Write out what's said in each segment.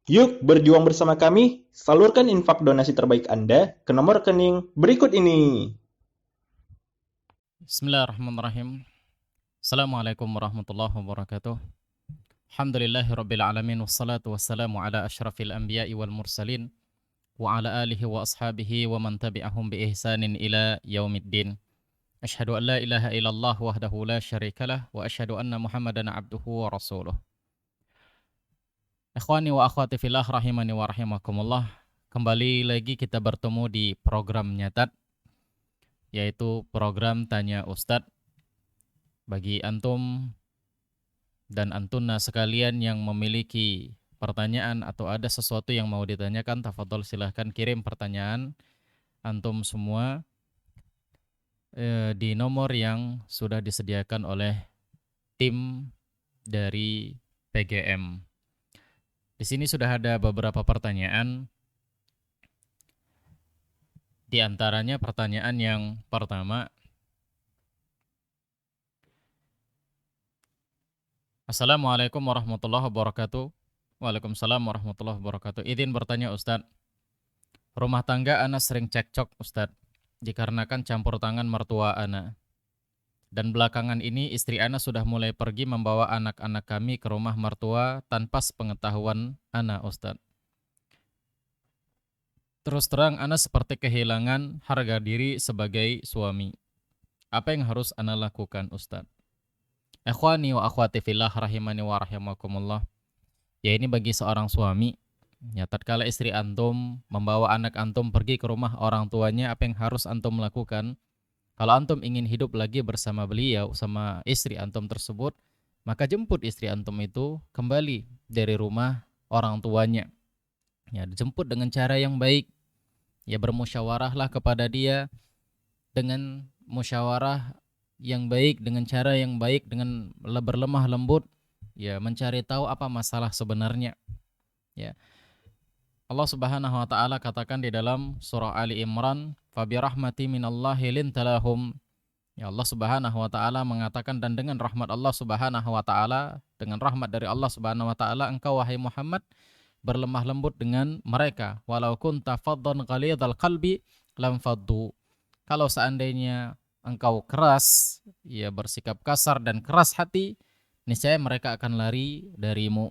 Yuk berjuang bersama kami, salurkan infak donasi terbaik Anda ke nomor rekening berikut ini. Bismillahirrahmanirrahim. Assalamualaikum warahmatullahi wabarakatuh. Alhamdulillahirabbil alamin wassalatu wassalamu ala asyrafil anbiya'i wal mursalin wa ala alihi wa ashabihi wa man tabi'ahum bi ihsanin ila yaumiddin. Asyhadu an la ilaha illallah wahdahu la syarikalah wa asyhadu anna Muhammadan abduhu wa rasuluh. Ikhwani wa akhwati fillah rahimani wa rahimakumullah. Kembali lagi kita bertemu di program Nyatat, yaitu program Tanya Ustadz. Bagi antum dan antuna sekalian yang memiliki pertanyaan atau ada sesuatu yang mau ditanyakan, tafadhol silahkan kirim pertanyaan antum semua di nomor yang sudah disediakan oleh tim dari PGM. Di sini sudah ada beberapa pertanyaan. Di antaranya pertanyaan yang pertama, Assalamualaikum warahmatullahi wabarakatuh. Waalaikumsalam warahmatullahi wabarakatuh. Izin bertanya Ustadz, rumah tangga ana sering cekcok Ustadz, dikarenakan campur tangan mertua ana. Dan belakangan ini istri ana sudah mulai pergi membawa anak-anak kami ke rumah mertua tanpa sepengetahuan ana Ustadz. Terus terang ana seperti kehilangan harga diri sebagai suami. Apa yang harus ana lakukan Ustadz? Ikhwani wa akhwati fillah rahimani wa rahimakumullah. Ya ini bagi seorang suami, ya tatkala istri antum membawa anak antum pergi ke rumah orang tuanya, apa yang harus antum lakukan? Kalau antum ingin hidup lagi bersama beliau, sama istri antum tersebut, maka jemput istri antum itu kembali dari rumah orang tuanya. Ya, jemput dengan cara yang baik. Ya, bermusyawarahlah kepada dia dengan musyawarah yang baik, dengan cara yang baik, dengan berlemah lembut, ya mencari tahu apa masalah sebenarnya. Ya, Allah Subhanahu wa taala katakan di dalam surah Ali Imran, "Fa bi rahmati minallahi lintalahum." Ya, Allah Subhanahu wa taala mengatakan, dan dengan rahmat Allah Subhanahu wa taala, dengan rahmat dari Allah Subhanahu wa taala, engkau wahai Muhammad berlemah lembut dengan mereka. Walau kunta faddan ghalidhal qalbi lam faddu. Kalau seandainya engkau keras, ya bersikap kasar dan keras hati, niscaya mereka akan lari darimu.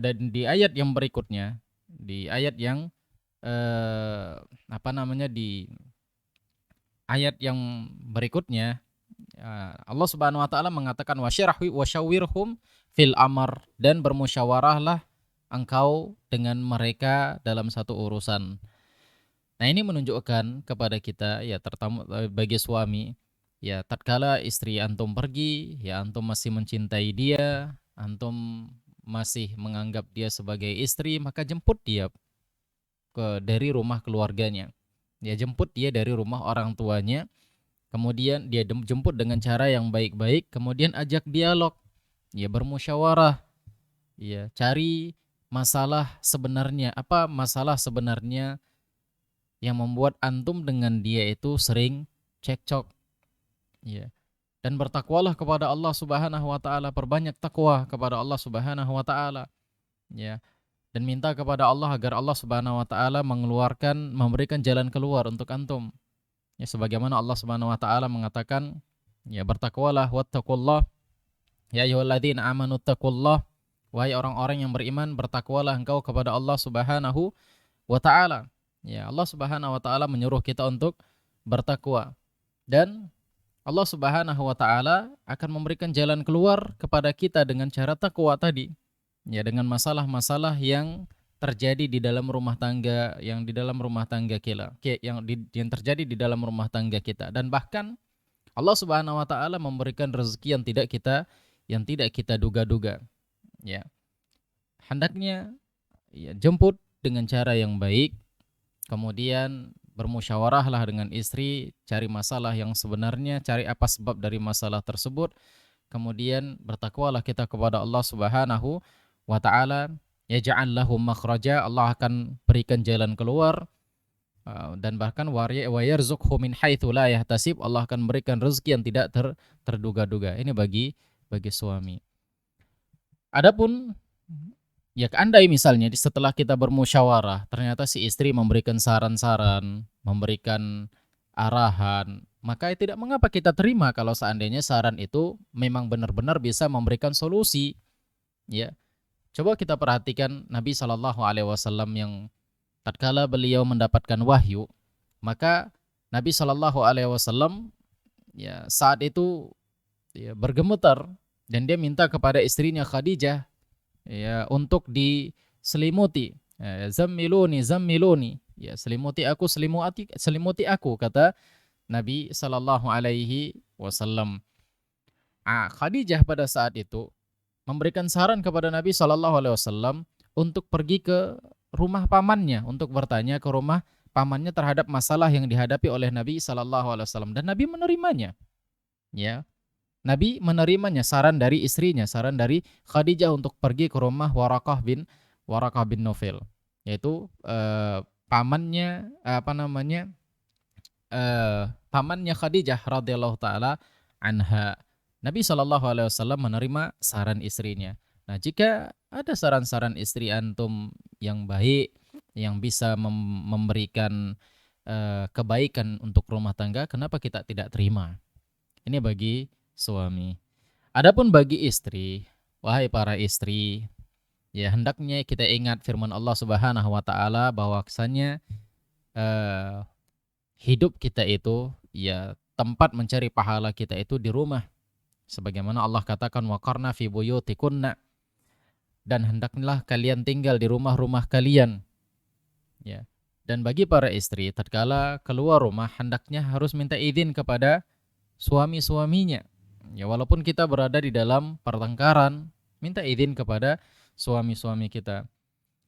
Dan di ayat yang berikutnya, di ayat yang di ayat yang berikutnya, Allah Subhanahu wa taala mengatakan wasyawirhum fil amr, dan bermusyawarahlah engkau dengan mereka dalam satu urusan. Nah, ini menunjukkan kepada kita, ya terutama bagi suami, ya tatkala istri antum pergi, ya antum masih mencintai dia, antum masih menganggap dia sebagai istri, maka jemput dia dari rumah keluarganya. Ya, jemput dia dari rumah orang tuanya, kemudian dia jemput dengan cara yang baik-baik, kemudian ajak dialog, ya bermusyawarah, ya cari masalah sebenarnya, apa masalah sebenarnya yang membuat antum dengan dia itu sering cekcok, ya. Dan bertakwalah kepada Allah Subhanahu wa taala, perbanyak takwa kepada Allah Subhanahu wa taala, ya. Dan minta kepada Allah agar Allah Subhanahu wa taala memberikan jalan keluar untuk antum. Ya, sebagaimana Allah Subhanahu wa taala mengatakan, ya bertakwalah wattaqullah ya ayyuhalladzina amanu taqullah, wahai orang-orang yang beriman, bertakwalah engkau kepada Allah Subhanahu wa taala. Ya, Allah Subhanahu wa taala menyuruh kita untuk bertakwa, dan Allah Subhanahu wa taala akan memberikan jalan keluar kepada kita dengan cara takwa tadi. Ya, dengan masalah-masalah yang terjadi di dalam rumah tangga, yang di dalam rumah tangga kita, yang terjadi di dalam rumah tangga kita. Dan bahkan Allah Subhanahu wa taala memberikan rezeki yang tidak kita duga-duga. Ya. Hendaknya, ya, jemput dengan cara yang baik, kemudian bermusyawarahlah dengan istri, cari masalah yang sebenarnya, cari apa sebab dari masalah tersebut, kemudian bertakwalah kita kepada Allah Subhanahu wa taala, yaj'al lahum makhraja, Allah akan berikan jalan keluar, dan bahkan wa yarzuqhu min haitsu la yahtasib, Allah akan berikan rezeki yang tidak terduga-duga. Ini bagi suami. Adapun Ya andai misalnya setelah kita bermusyawarah, ternyata si istri memberikan saran-saran, memberikan arahan, maka tidak mengapa kita terima kalau seandainya saran itu memang benar-benar bisa memberikan solusi. Ya, coba kita perhatikan Nabi Shallallahu Alaihi Wasallam yang tatkala beliau mendapatkan wahyu, maka Nabi Shallallahu Alaihi Wasallam ya saat itu ya, bergemetar dan dia minta kepada istrinya Khadijah ya untuk diselimuti. Ya, zammiluni zammiluni, ya selimuti aku, selimuti aku, kata Nabi Sallallahu Alaihi Wasallam. Khadijah pada saat itu memberikan saran kepada Nabi Sallallahu Alaihi Wasallam untuk pergi ke rumah pamannya, untuk bertanya ke rumah pamannya terhadap masalah yang dihadapi oleh Nabi Sallallahu Alaihi Wasallam, dan Nabi menerimanya. Ya, Nabi menerimanya, saran dari istrinya, saran dari Khadijah untuk pergi ke rumah Warakah bin Naufal, yaitu pamannya pamannya Khadijah radhiyallahu taala anha. Nabi Shallallahu Alaihi Wasallam menerima saran istrinya. Nah, jika ada saran-saran istri antum yang baik, yang bisa memberikan kebaikan untuk rumah tangga, kenapa kita tidak terima? Ini bagi suami. Adapun bagi istri, wahai para istri, ya hendaknya kita ingat firman Allah Subhanahu wa taala bahwasanya hidup kita itu, ya tempat mencari pahala kita itu di rumah. Sebagaimana Allah katakan waqarna fi buyutikunna, dan hendaklah kalian tinggal di rumah-rumah kalian. Ya. Dan bagi para istri, tatkala keluar rumah hendaknya harus minta izin kepada suami-suaminya. Ya, walaupun kita berada di dalam pertengkaran, minta izin kepada suami-suami kita.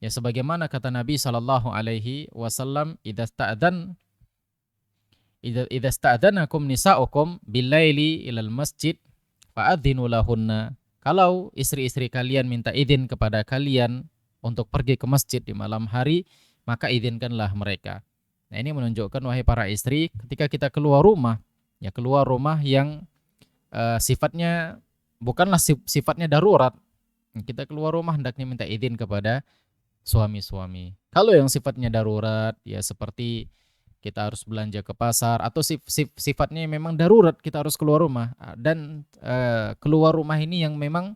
Ya, sebagaimana kata Nabi sallallahu alaihi wasallam, idza sta'dzanakum nisa'ukum bil-laili ilal masjid fa'adzinu lahunna. Kalau istri-istri kalian minta izin kepada kalian untuk pergi ke masjid di malam hari, maka izinkanlah mereka. Nah, ini menunjukkan wahai para istri, ketika kita keluar rumah, ya keluar rumah yang sifatnya bukanlah sifatnya darurat, kita keluar rumah hendaknya minta izin kepada suami-suami. Kalau yang sifatnya darurat, ya seperti kita harus belanja ke pasar, atau sifatnya memang darurat kita harus keluar rumah, dan keluar rumah ini yang memang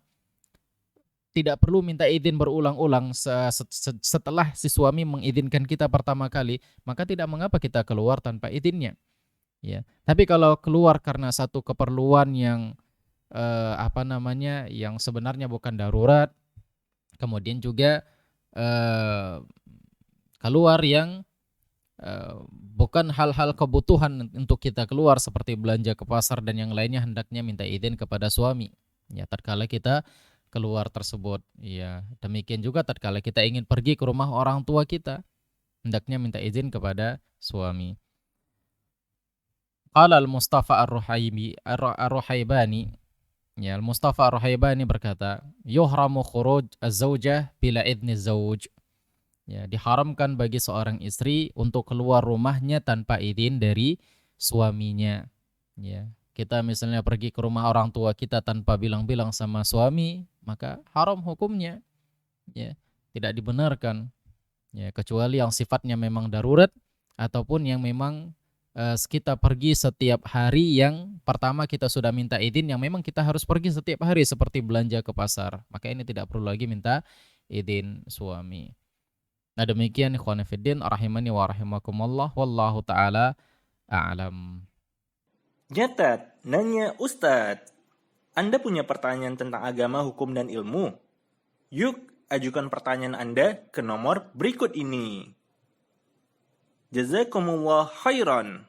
tidak perlu minta izin berulang-ulang setelah si suami mengizinkan kita pertama kali, maka tidak mengapa kita keluar tanpa izinnya. Ya. Tapi kalau keluar karena satu keperluan yang yang sebenarnya bukan darurat, kemudian juga keluar yang bukan hal-hal kebutuhan untuk kita keluar seperti belanja ke pasar dan yang lainnya, hendaknya minta izin kepada suami. Ya, tatkala kita keluar tersebut. Ya, demikian juga tatkala kita ingin pergi ke rumah orang tua kita, hendaknya minta izin kepada suami. Qala al-Mustafa ar-Ruhaibani, ya, al-Mustafa ar-Ruhaibani berkata, yuhramu khuruj az-zawjah bila idzni zawj. Ya, diharamkan bagi seorang istri untuk keluar rumahnya tanpa izin dari suaminya. Ya, kita misalnya pergi ke rumah orang tua kita tanpa bilang-bilang sama suami, maka haram hukumnya. Ya, tidak dibenarkan. Ya, kecuali yang sifatnya memang darurat ataupun yang memang kita pergi setiap hari, yang pertama kita sudah minta izin, yang memang kita harus pergi setiap hari seperti belanja ke pasar, maka ini tidak perlu lagi minta izin suami. Nah, demikian ikhwan fillah rahimani wa rahimakumullah, wallahu taala a'lam. Nyatat, nanya Ustadz. Anda punya pertanyaan tentang agama, hukum, dan ilmu? Yuk, ajukan pertanyaan Anda ke nomor berikut ini. Jazakumullah khairan.